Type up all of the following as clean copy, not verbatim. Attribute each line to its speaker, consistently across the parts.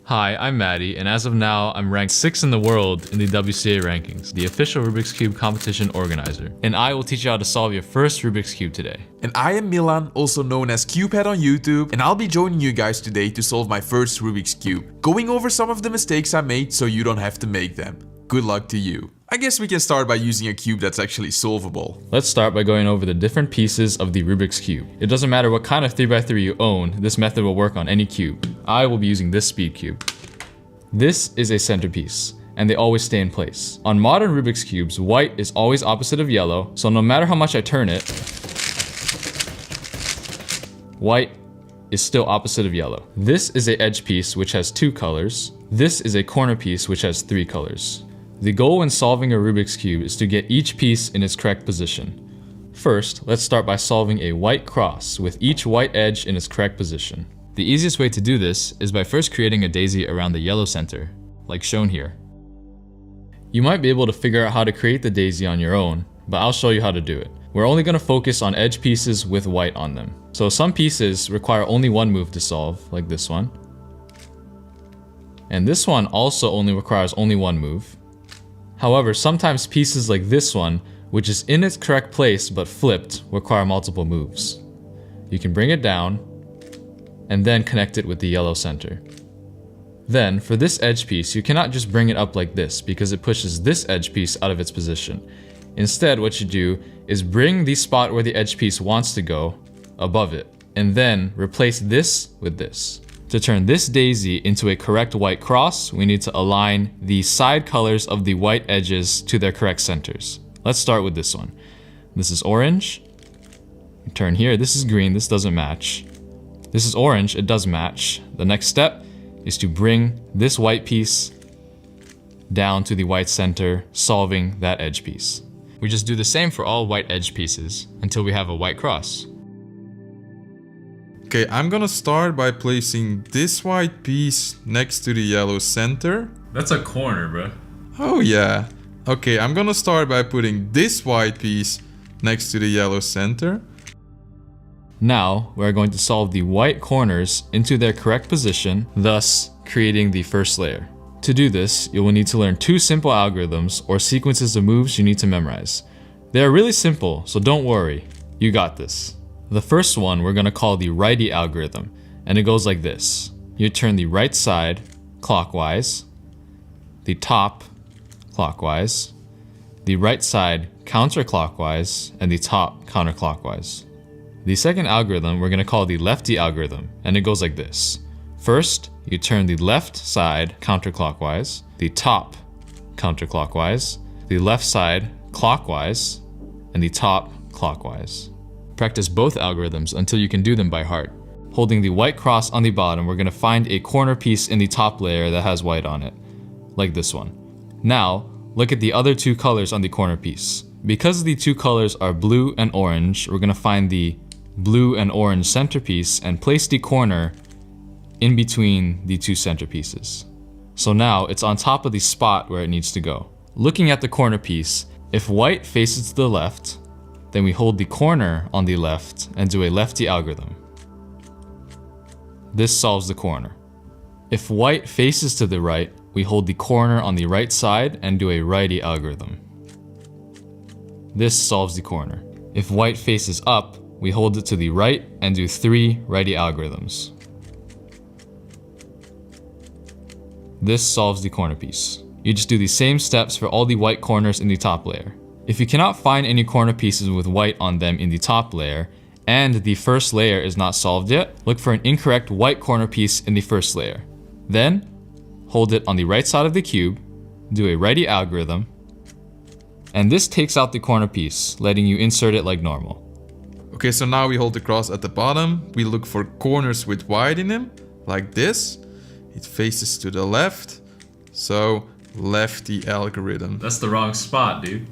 Speaker 1: Hi, I'm Maddie, and as of now, I'm ranked 6th in the world in the WCA rankings, the official Rubik's Cube competition organizer. And I will teach you how to solve your first Rubik's Cube today.
Speaker 2: And I am Milan, also known as Cubehead on YouTube, and I'll be joining you guys today to solve my first Rubik's Cube, going over some of the mistakes I made so you don't have to make them. Good luck to you. I guess we can start by using a cube that's actually solvable.
Speaker 1: Let's start by going over the different pieces of the Rubik's Cube. It doesn't matter what kind of 3x3 you own, this method will work on any cube. I will be using this speed cube. This is a centerpiece, and they always stay in place. On modern Rubik's Cubes, white is always opposite of yellow, so no matter how much I turn it, white is still opposite of yellow. This is a edge piece which has 2 colors. This is a corner piece which has 3 colors. The goal when solving a Rubik's Cube is to get each piece in its correct position. First, let's start by solving a white cross with each white edge in its correct position. The easiest way to do this is by first creating a daisy around the yellow center, like shown here. You might be able to figure out how to create the daisy on your own, but I'll show you how to do it. We're only going to focus on edge pieces with white on them. So some pieces require only one move to solve, like this one. And this one also only requires only one move. However, sometimes pieces like this one, which is in its correct place but flipped, require multiple moves. You can bring it down, and then connect it with the yellow center. Then, for this edge piece, you cannot just bring it up like this because it pushes this edge piece out of its position. Instead, what you do is bring the spot where the edge piece wants to go above it, and then replace this with this. To turn this daisy into a correct white cross, we need to align the side colors of the white edges to their correct centers. Let's start with this one. This is orange. Turn here, this is green, this doesn't match. This is orange, it does match. The next step is to bring this white piece down to the white center, solving that edge piece. We just do the same for all white edge pieces until we have a white cross.
Speaker 2: Okay, I'm gonna start by placing this white piece next to the yellow center.
Speaker 1: That's a corner, bro.
Speaker 2: Oh yeah. Okay, I'm gonna start by putting this white piece next to the yellow center.
Speaker 1: Now, we're going to solve the white corners into their correct position, thus creating the first layer. To do this, you will need to learn 2 simple algorithms or sequences of moves you need to memorize. They are really simple, so don't worry, you got this. The first one we're going to call the righty algorithm, and it goes like this. You turn the right side clockwise, the top clockwise, the right side counterclockwise, and the top counterclockwise. The second algorithm we're going to call the lefty algorithm, and it goes like this. First, you turn the left side counterclockwise, the top counterclockwise, the left side clockwise, and the top clockwise. Practice both algorithms until you can do them by heart. Holding the white cross on the bottom, we're going to find a corner piece in the top layer that has white on it, like this one. Now, look at the other 2 colors on the corner piece. Because the 2 colors are blue and orange, we're going to find the blue and orange centerpiece and place the corner in between the 2 centerpieces. So now it's on top of the spot where it needs to go. Looking at the corner piece, if white faces to the left, then we hold the corner on the left and do a lefty algorithm. This solves the corner. If white faces to the right, we hold the corner on the right side and do a righty algorithm. This solves the corner. If white faces up, we hold it to the right and do 3 righty algorithms. This solves the corner piece. You just do the same steps for all the white corners in the top layer. If you cannot find any corner pieces with white on them in the top layer, and the first layer is not solved yet, look for an incorrect white corner piece in the first layer. Then, hold it on the right side of the cube, do a righty algorithm, and this takes out the corner piece, letting you insert it like normal.
Speaker 2: Okay, so now we hold the cross at the bottom. We look for corners with white in them, like this. It faces to the left, so lefty algorithm.
Speaker 1: That's the wrong spot, dude.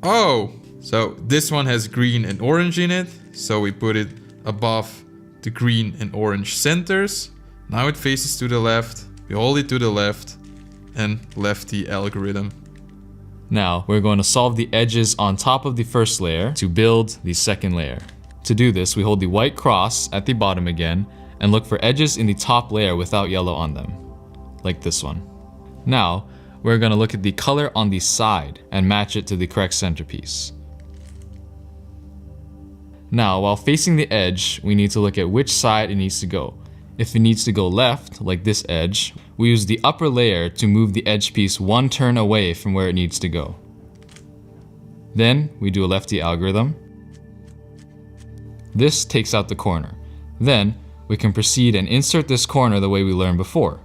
Speaker 2: Oh, so this one has green and orange in it, so we put it above the green and orange centers. Now it faces to the left, we hold it to the left, and lefty algorithm.
Speaker 1: Now, we're going to solve the edges on top of the first layer to build the second layer. To do this, we hold the white cross at the bottom again and look for edges in the top layer without yellow on them. like this one. Now, we're going to look at the color on the side and match it to the correct centerpiece. Now, while facing the edge, we need to look at which side it needs to go. If it needs to go left, like this edge, we use the upper layer to move the edge piece one turn away from where it needs to go. Then, we do a lefty algorithm. This takes out the corner. Then, we can proceed and insert this corner the way we learned before.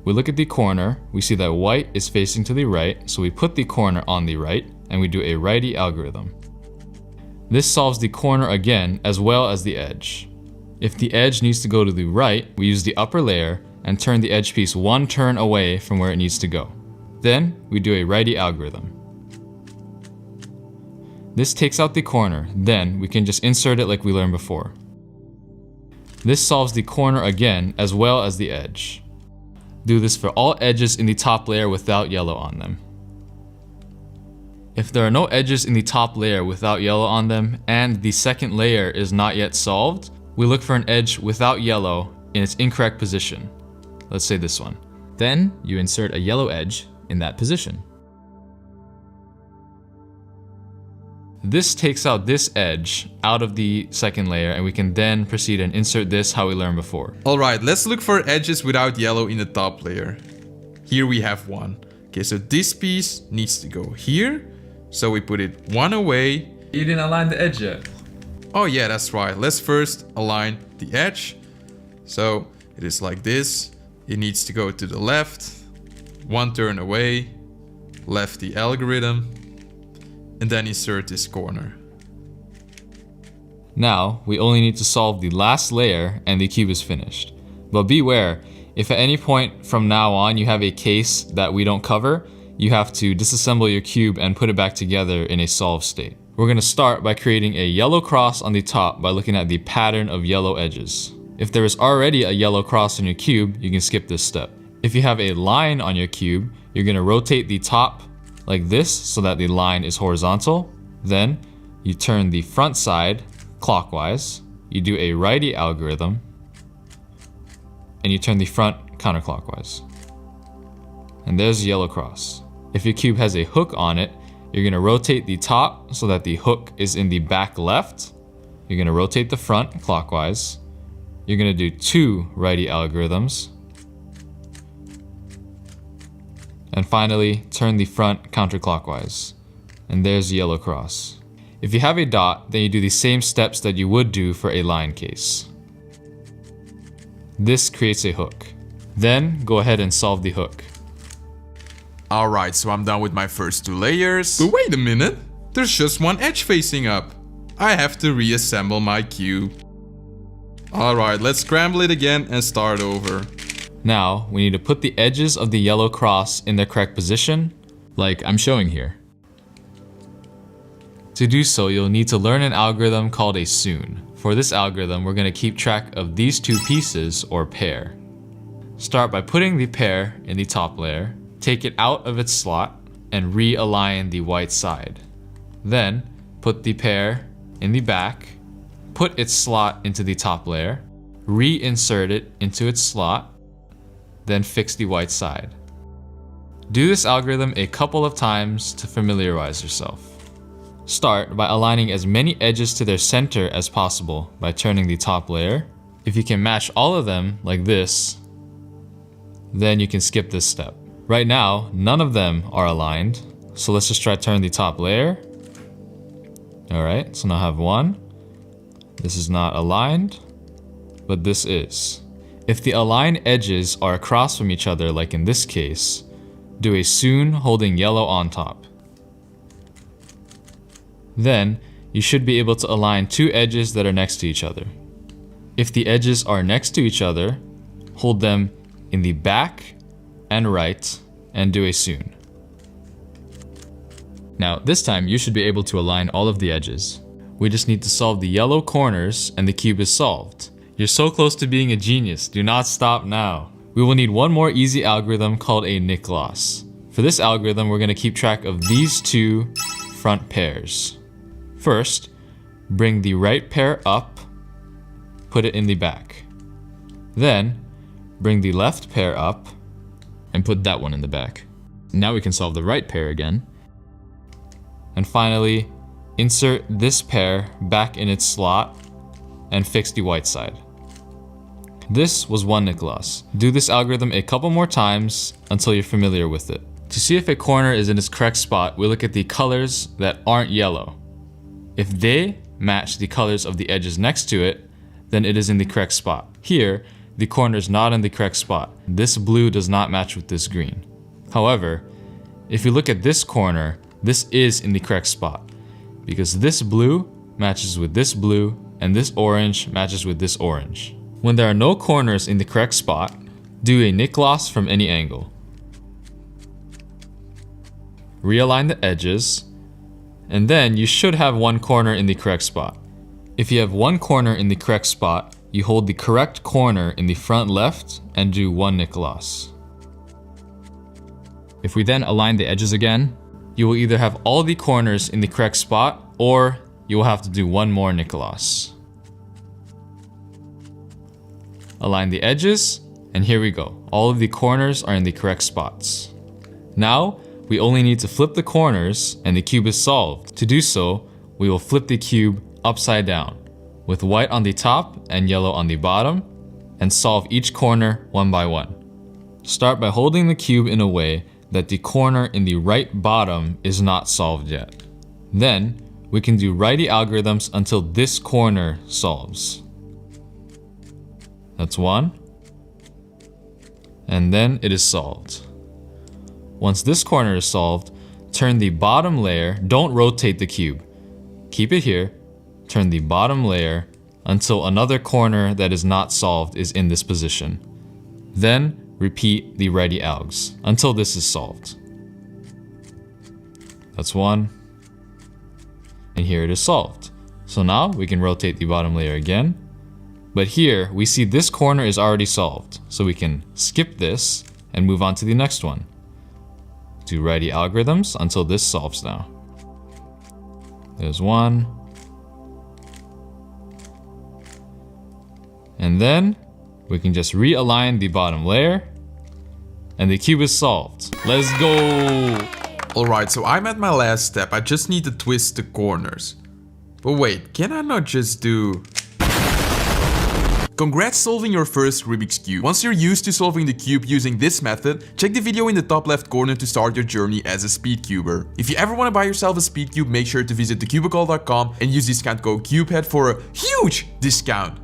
Speaker 1: We look at the corner, we see that white is facing to the right, so we put the corner on the right, and we do a righty algorithm. This solves the corner again, as well as the edge. If the edge needs to go to the right, we use the upper layer and turn the edge piece one turn away from where it needs to go. Then, we do a righty algorithm. This takes out the corner, then we can just insert it like we learned before. This solves the corner again, as well as the edge. Do this for all edges in the top layer without yellow on them. If there are no edges in the top layer without yellow on them, and the second layer is not yet solved, we look for an edge without yellow in its incorrect position. Let's say this one.
Speaker 3: Then you insert a yellow edge in that position.
Speaker 1: This takes out this edge out of the second layer, and we can then proceed and insert this how we learned before.
Speaker 2: Alright, let's look for edges without yellow in the top layer. Here we have one. Okay, so this piece needs to go here. So we put it one away.
Speaker 1: You didn't align the edge yet.
Speaker 2: Oh yeah, that's right. Let's first align the edge. So it is like this. It needs to go to the left. One turn away. Lefty algorithm. And then insert this corner.
Speaker 1: Now, we only need to solve the last layer and the cube is finished. But beware, if at any point from now on you have a case that we don't cover, you have to disassemble your cube and put it back together in a solved state. We're going to start by creating a yellow cross on the top by looking at the pattern of yellow edges. If there is already a yellow cross on your cube, you can skip this step. If you have a line on your cube, you're going to rotate the top like this so that the line is horizontal. Then you turn the front side clockwise, you do a righty algorithm, and you turn the front counterclockwise. And there's the yellow cross. If your cube has a hook on it, you're going to rotate the top so that the hook is in the back left. You're going to rotate the front clockwise. You're going to do 2 righty algorithms. And finally, turn the front counterclockwise. And there's the yellow cross. If you have a dot, then you do the same steps that you would do for a line case. This creates a hook. Then, go ahead and solve the hook.
Speaker 2: Alright, so I'm done with my first 2 layers. But wait a minute, there's just one edge facing up. I have to reassemble my cube. Alright, let's scramble it again and start over.
Speaker 1: Now, we need to put the edges of the yellow cross in their correct position, like I'm showing here. To do so, you'll need to learn an algorithm called a soon. For this algorithm, we're going to keep track of these 2 pieces, or pair. Start by putting the pair in the top layer, take it out of its slot, and realign the white side. Then, put the pair in the back, put its slot into the top layer, reinsert it into its slot, then fix the white side. Do this algorithm a couple of times to familiarize yourself. Start by aligning as many edges to their center as possible by turning the top layer. If you can match all of them like this, then you can skip this step. Right now, none of them are aligned, so let's just try to turn the top layer. Alright, so now I have one. This is not aligned, but this is. If the aligned edges are across from each other, like in this case, do a soon holding yellow on top. Then, you should be able to align 2 edges that are next to each other. If the edges are next to each other, hold them in the back and right, and do a soon.
Speaker 3: Now, this time you should be able to align all of the edges.
Speaker 1: We just need to solve the yellow corners and the cube is solved. You're so close to being a genius, do not stop now. We will need one more easy algorithm called a Nick-Loss. For this algorithm, we're going to keep track of these 2 front pairs. First, bring the right pair up, put it in the back. Then, bring the left pair up,
Speaker 3: and put that one in the back. Now we can solve the right pair again.
Speaker 1: And finally, insert this pair back in its slot and fix the white side. This was one Nicholas. Do this algorithm a couple more times until you're familiar with it. To see if a corner is in its correct spot, we look at the colors that aren't yellow. If they match the colors of the edges next to it, then it is in the correct spot. Here, the corner is not in the correct spot. This blue does not match with this green. However, if you look at this corner, this is in the correct spot because this blue matches with this blue and this orange matches with this orange. When there are no corners in the correct spot, do a Nicholas from any angle. Realign the edges, and then you should have one corner in the correct spot. If you have one corner in the correct spot, you hold the correct corner in the front left and do one Nicholas.
Speaker 3: If we then align the edges again,
Speaker 1: You will either have all the corners in the correct spot, or you will have to do one more Nicholas. Align the edges, and here we go. All of the corners are in the correct spots. Now, we only need to flip the corners and the cube is solved. To do so, we will flip the cube upside down, with white on the top and yellow on the bottom, and solve each corner one by one. Start by holding the cube in a way that the corner in the right bottom is not solved yet. Then, we can do righty algorithms until this corner solves. That's one. And then it is solved. Once this corner is solved, turn the bottom layer, don't rotate the cube. Keep it here, turn the bottom layer until another corner that is not solved is in this position. Then repeat the righty algs until this is solved. That's one. And here it is solved. So now we can rotate the bottom layer again. But here we see this corner is already solved. So we can skip this and move on to the next one. Do righty algorithms until this solves now. There's one. And then we can just realign the bottom layer and the cube is solved. Let's go!
Speaker 2: Alright, so I'm at my last step. I just need to twist the corners. But wait, can I not just do... Congrats solving your first Rubik's Cube. Once you're used to solving the cube using this method, check the video in the top left corner to start your journey as a speedcuber. If you ever want to buy yourself a speed cube, make sure to visit thecubicle.com and use discount code CUBEHEAD for a huge discount.